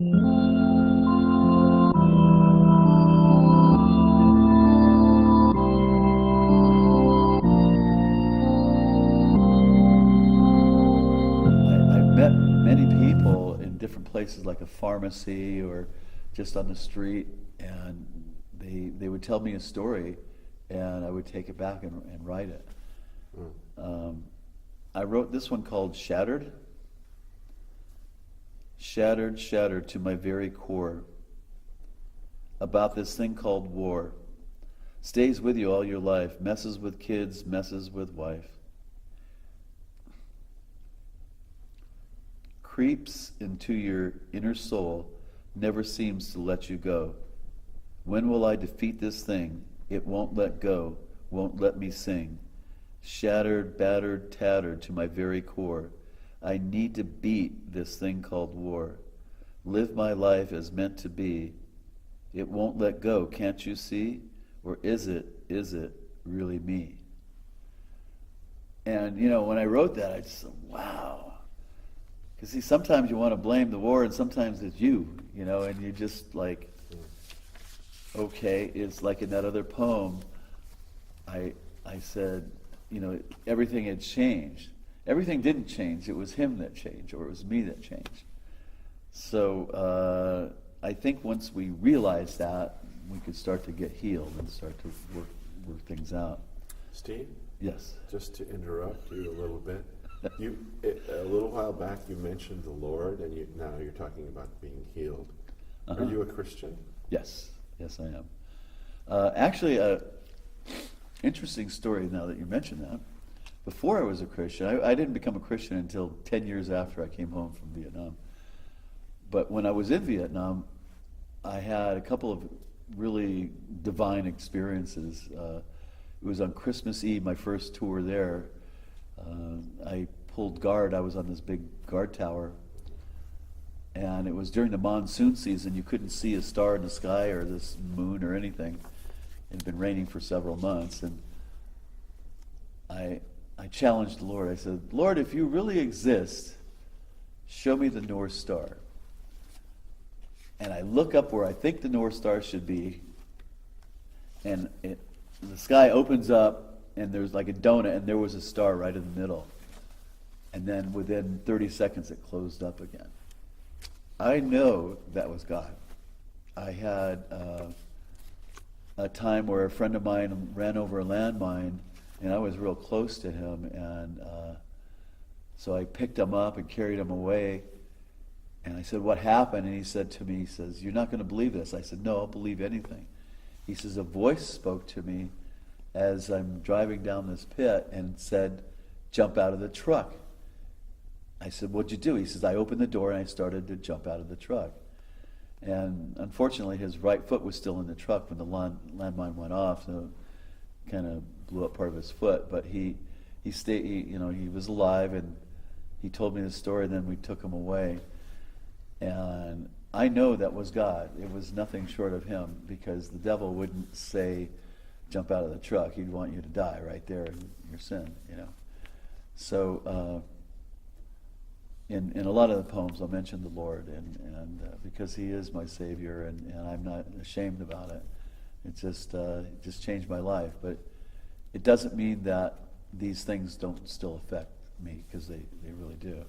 I've met many people in different places, like a pharmacy or just on the street, and they would tell me a story, and I would take it back and write it. Um, I wrote this one called Shattered. Shattered, shattered to my very core, about this thing called war. Stays with you all your life, messes with kids, messes with wife. Creeps into your inner soul, never seems to let you go. When will I defeat this thing? It won't let go, won't let me sing. Shattered, battered, tattered to my very core. I need to beat this thing called war. Live my life as meant to be. It won't let go, can't you see? Or is it really me? And, when I wrote that, I just said, wow. Because, see, sometimes you want to blame the war, and sometimes it's you, and you just like, okay, it's like in that other poem, I said, everything had changed. Everything didn't change. It was him that changed, or it was me that changed. So I think once we realize that, we could start to get healed and start to work things out. Steve? Yes. Just to interrupt you a little bit. A little while back you mentioned the Lord, and now you're talking about being healed. Uh-huh. Are you a Christian? Yes. Yes, I am. Actually, interesting story now that you mention that. Before I was a Christian, I didn't become a Christian until 10 years after I came home from Vietnam. But when I was in Vietnam, I had a couple of really divine experiences. It was on Christmas Eve, my first tour there. I pulled guard. I was on this big guard tower. And it was during the monsoon season. You couldn't see a star in the sky or this moon or anything. It had been raining for several months. And I challenged the Lord. I said, Lord, if you really exist, show me the North Star. And I look up where I think the North Star should be, and the sky opens up, and there's like a donut, and there was a star right in the middle. And then within 30 seconds, it closed up again. I know that was God. I had a time where a friend of mine ran over a landmine, and I was real close to him, and so I picked him up and carried him away. And I said, what happened? And he said to me, he says, you're not going to believe this. I said, no, I'll believe anything. He says, a voice spoke to me as I'm driving down this pit and said, jump out of the truck. I said, what'd you do? He says, I opened the door and I started to jump out of the truck. And unfortunately, his right foot was still in the truck when the landmine went off, so it kind of blew up part of his foot. But he stayed, he was alive, and he told me the story, and then we took him away. And I know that was God. It was nothing short of him, because the devil wouldn't say, jump out of the truck. He'd want you to die right there in your sin, So in a lot of the poems, I'll mention the Lord, and because he is my Savior, and I'm not ashamed about it. It just changed my life. But it doesn't mean that these things don't still affect me, because they really do.